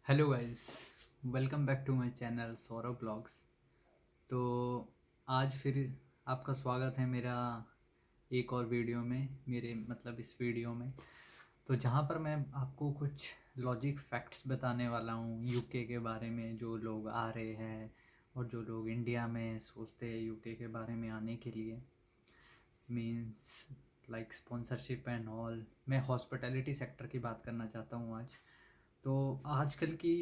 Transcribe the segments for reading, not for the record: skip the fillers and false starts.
Hello guys, welcome back to my channel Saurabh blogs. तो आज फिर आपका स्वागत है मेरा एक और वीडियो में, मेरे मतलब इस वीडियो में। तो जहाँ पर मैं आपको कुछ लॉजिक फैक्ट्स बताने वाला हूँ यूके के बारे में, जो लोग आ रहे हैं और जो लोग इंडिया में सोचते हैं यूके के बारे में आने के लिए, means like sponsorship and all. मैं हॉस्पिटैलिटी सेक्टर की बात करना चाहता हूँ आज। तो आजकल की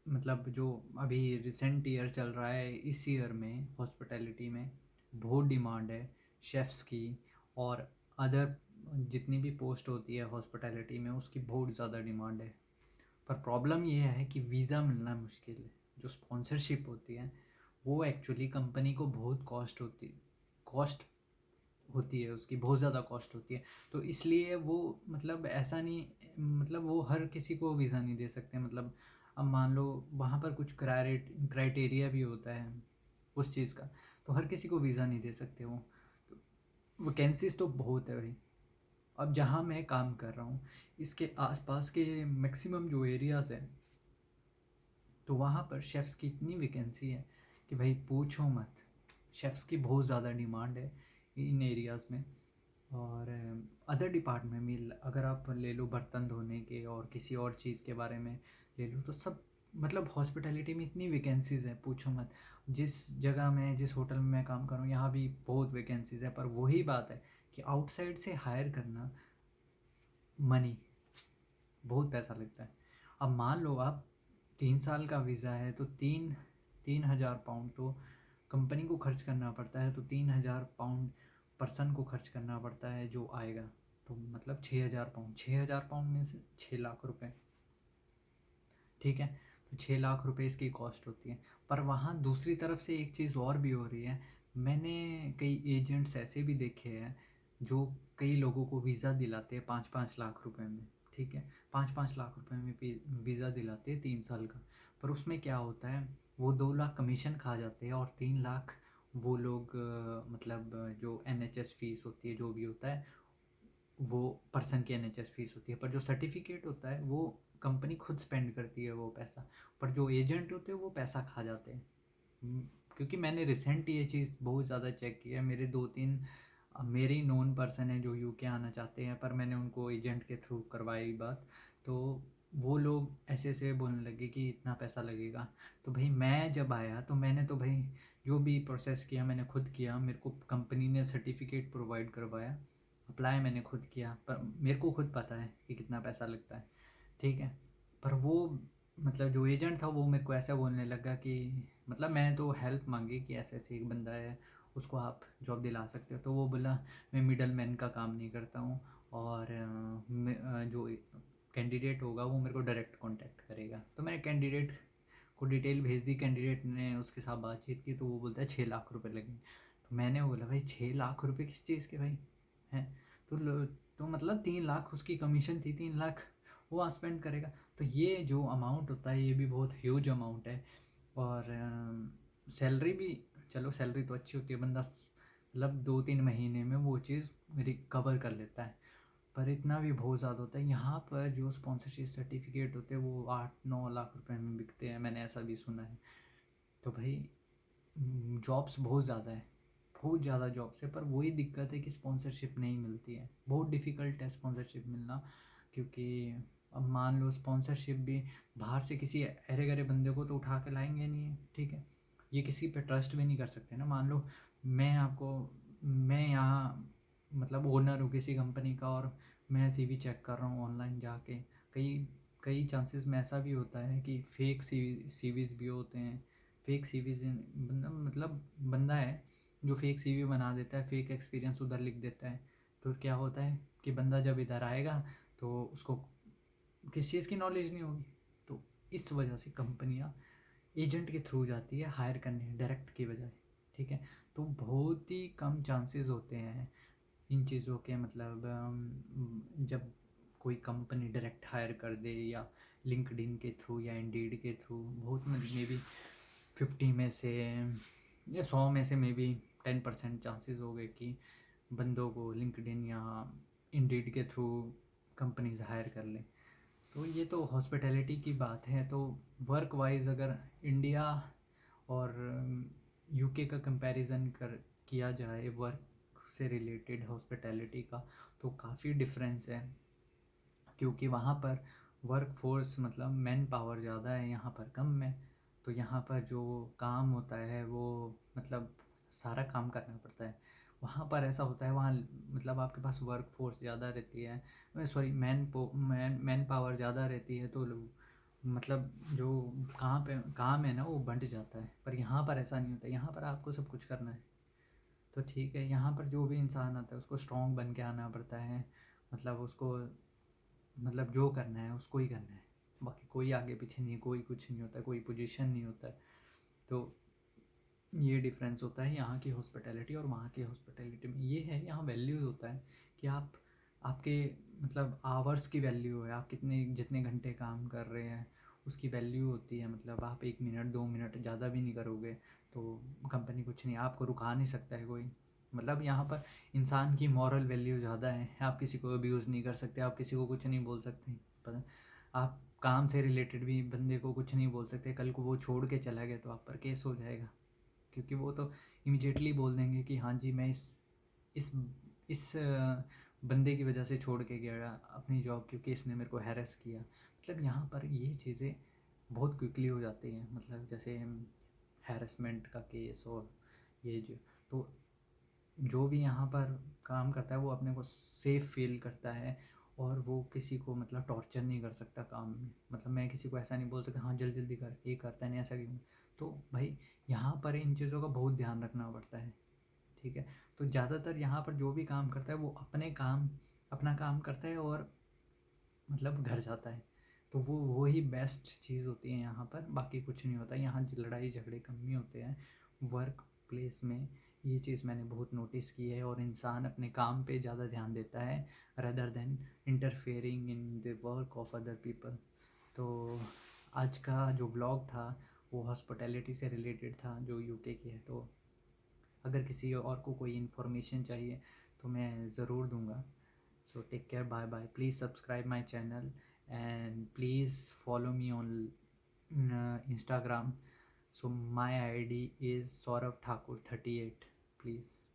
मतलब जो अभी रिसेंट ईयर चल रहा है, इस ईयर में हॉस्पिटैलिटी में बहुत डिमांड है शेफ़्स की, और अदर जितनी भी पोस्ट होती है हॉस्पिटैलिटी में उसकी बहुत ज़्यादा डिमांड है। पर प्रॉब्लम ये है कि वीज़ा मिलना मुश्किल है। जो स्पॉन्सरशिप होती है वो एक्चुअली कंपनी को बहुत कॉस्ट होती है, उसकी बहुत ज़्यादा कॉस्ट होती है। तो इसलिए वो मतलब ऐसा नहीं, मतलब वो हर किसी को वीज़ा नहीं दे सकते। मतलब अब मान लो वहाँ पर कुछ क्राइटेरिया भी होता है उस चीज़ का, तो हर किसी को वीज़ा नहीं दे सकते वो। तो वैकेंसीज तो बहुत है भाई। अब जहाँ मैं काम कर रहा हूँ इसके आसपास के मैक्सिमम जो एरियाज़ हैं, तो वहाँ पर शेफ़्स की इतनी वैकेंसी है कि भाई पूछो मत। शेफ़्स की बहुत ज़्यादा डिमांड है इन एरियाज़ में। और अदर डिपार्टमेंट में अगर आप ले लो बर्तन धोने के और किसी और चीज़ के बारे में ले लो, तो सब मतलब हॉस्पिटैलिटी में इतनी वैकेंसीज़ है पूछो मत। जिस होटल में मैं काम कर रहा हूँ यहाँ भी बहुत वैकेंसीज़ है। पर वही बात है कि आउटसाइड से हायर करना, मनी, बहुत पैसा लगता है। अब मान लो आप 3 साल का वीज़ा है तो तीन 3,000 पाउंड तो कंपनी को खर्च करना पड़ता है। तो 3,000 पाउंड पर्सन को खर्च करना पड़ता है जो आएगा। तो मतलब 6,000 पाउंड, 6,000 पाउंड में से 6 लाख रुपए, ठीक है। तो 6 लाख रुपए इसकी कॉस्ट होती है। पर वहाँ दूसरी तरफ से एक चीज़ और भी हो रही है। मैंने कई एजेंट्स ऐसे भी देखे हैं जो कई लोगों को वीज़ा दिलाते हैं 5-5 लाख रुपए में, ठीक है। 5-5 लाख रुपए में वीज़ा दिलाते हैं 3 साल का। पर उसमें क्या होता है, वो 2 लाख कमीशन खा जाते हैं और 3 लाख वो लोग मतलब जो NHS फीस होती है, जो भी होता है वो पर्सन की NHS फीस होती है। पर जो सर्टिफिकेट होता है वो कंपनी खुद स्पेंड करती है वो पैसा। पर जो एजेंट होते हैं वो पैसा खा जाते हैं। क्योंकि मैंने रिसेंट ये चीज़ बहुत ज़्यादा चेक किया है। मेरे 2-3 मेरे नोन पर्सन है जो यूके आना चाहते हैं, पर मैंने उनको एजेंट के थ्रू करवाई बात। तो वो लोग ऐसे ऐसे बोलने लगे कि इतना पैसा लगेगा। तो भाई मैं जब आया तो मैंने तो भाई जो भी प्रोसेस किया मैंने खुद किया। मेरे को कंपनी ने सर्टिफिकेट प्रोवाइड करवाया, अप्लाई मैंने खुद किया। पर मेरे को खुद पता है कि कितना पैसा लगता है, ठीक है। पर वो मतलब जो एजेंट था वो मेरे को ऐसा बोलने लगा कि मतलब मैं तो हेल्प मांगी कि ऐसे ऐसे एक बंदा है, उसको आप जॉब दिला सकते हो। तो वो बोला मैं मिडल मैन का काम नहीं करता हूँ, और जो कैंडिडेट होगा वो मेरे को डायरेक्ट कांटेक्ट करेगा। तो मैंने कैंडिडेट को डिटेल भेज दी, कैंडिडेट ने उसके साथ बातचीत की, तो वो बोलता है 6 लाख रुपए लगेंगे। तो मैंने बोला भाई 6 लाख रुपए किस चीज़ के भाई हैं। तो तो मतलब 3 लाख उसकी कमीशन थी, 3 लाख वो वहाँ स्पेंड करेगा। तो ये जो अमाउंट होता है ये भी बहुत ह्यूज अमाउंट है। और सैलरी भी, चलो सैलरी तो अच्छी होती है, बंदा मतलब 2-3 महीने में वो चीज़ रिकवर कर लेता है। पर इतना भी बहुत ज़्यादा होता है। यहाँ पर जो स्पॉन्सरशिप सर्टिफिकेट होते हैं वो 8-9 लाख रुपए में बिकते हैं, मैंने ऐसा भी सुना है। तो भाई जॉब्स बहुत ज़्यादा है, बहुत ज़्यादा जॉब्स है। पर वही दिक्कत है कि स्पॉन्सरशिप नहीं मिलती है, बहुत डिफ़िकल्ट है स्पॉन्सरशिप मिलना। क्योंकि अब मान लो स्पॉन्सरशिप भी बाहर से किसी अरे गरे बंदे को तो उठा के लाएंगे नहीं, ठीक है। ये किसी पे ट्रस्ट भी नहीं कर सकते ना। मान लो मैं यहाँ मतलब ओनर हूँ किसी कंपनी का, और मैं CV चेक कर रहा हूँ ऑनलाइन जाके। कई कई चांसेस में ऐसा भी होता है कि फेक CVs भी होते हैं। फेक CVs मतलब बंदा है जो फेक CV बना देता है, फेक एक्सपीरियंस उधर लिख देता है। तो क्या होता है कि बंदा जब इधर आएगा तो उसको किस चीज़ की नॉलेज नहीं होगी। तो इस वजह से कंपनियां एजेंट के थ्रू जाती है हायर करने डायरेक्ट की बजाय, ठीक है। तो बहुत ही कम चांसेस होते हैं इन चीज़ों के, मतलब जब कोई कंपनी डायरेक्ट हायर कर दे या लिंक्डइन के थ्रू या इंडीड के थ्रू। बहुत मे बी 50 में से या 100 में से मे बी 10% चांसेस हो गए कि बंदों को लिंक्डइन या इंडीड के थ्रू कंपनीज हायर कर लें। तो ये तो हॉस्पिटैलिटी की बात है। तो वर्क वाइज अगर इंडिया और यूके का कंपैरिजन कर किया जाए वर्क से रिलेटेड हॉस्पिटैलिटी का, तो काफ़ी डिफरेंस है। क्योंकि वहाँ पर वर्क फोर्स मतलब मैन पावर ज़्यादा है, यहाँ पर कम है। तो यहाँ पर जो काम होता है वो मतलब सारा काम करना पड़ता है। वहाँ पर ऐसा होता है, वहाँ मतलब आपके पास वर्क फोर्स ज़्यादा रहती है, सॉरी मैन पावर ज़्यादा रहती है, तो मतलब जो काम है ना वो बंट जाता है। पर यहाँ पर ऐसा नहीं होता, यहाँ पर आपको सब कुछ करना है। तो ठीक है, यहाँ पर जो भी इंसान आता है उसको स्ट्रॉन्ग बन के आना पड़ता है। मतलब उसको मतलब जो करना है उसको ही करना है, बाकी कोई आगे पीछे नहीं, कोई कुछ नहीं होता, कोई पोजीशन नहीं होता है। तो ये डिफरेंस होता है यहाँ की हॉस्पिटैलिटी और वहाँ की हॉस्पिटैलिटी में। ये है यहाँ वैल्यूज़ होता है कि आप आपके मतलब आवर्स की वैल्यू है, आप कितने जितने घंटे काम कर रहे हैं उसकी वैल्यू होती है। मतलब आप 1 मिनट 2 मिनट ज़्यादा भी नहीं करोगे तो कंपनी कुछ नहीं, आपको रुका नहीं सकता है कोई। मतलब यहाँ पर इंसान की मॉरल वैल्यू ज़्यादा है, आप किसी को अब्यूज़ नहीं कर सकते, आप किसी को कुछ नहीं बोल सकते। पता, आप काम से रिलेटेड भी बंदे को कुछ नहीं बोल सकते, कल को वो छोड़ के चला गया तो आप पर केस हो जाएगा। क्योंकि वो तो इमिडिएटली बोल देंगे कि हाँ जी, मैं इस इस बंदे की वजह से छोड़ के गया अपनी जॉब, क्योंकि इसने मेरे को हैरेस किया। मतलब यहाँ पर ये चीज़ें बहुत क्विकली हो जाती हैं। मतलब जैसे हैरेसमेंट का केस और ये जो, तो जो भी यहाँ पर काम करता है वो अपने को सेफ़ फील करता है और वो किसी को मतलब टॉर्चर नहीं कर सकता काम में। मतलब मैं किसी को ऐसा नहीं बोल सकता हाँ जल्दी जल्दी कर, ये करता नहीं, ऐसा क्यों। तो भाई यहाँ पर इन चीज़ों का बहुत ध्यान रखना पड़ता है। ठीक है, तो ज़्यादातर यहाँ पर जो भी काम करता है वो अपना काम करता है और मतलब घर जाता है। तो वो ही बेस्ट चीज़ होती है यहाँ पर, बाकी कुछ नहीं होता यहाँ। लड़ाई झगड़े कम ही होते हैं वर्क प्लेस में। ये चीज़ मैंने बहुत नोटिस की है, और इंसान अपने काम पे ज़्यादा ध्यान देता है rather than interfering in the work of other people. तो आज का जो व्लॉग था वो हॉस्पिटैलिटी से रिलेटेड था, जो यूके की है। तो अगर किसी और को कोई इन्फॉर्मेशन चाहिए तो मैं ज़रूर दूंगा। So take care, bye bye. Please subscribe my channel and please follow me on Instagram. So my ID is Saurav Thakur 38. Please.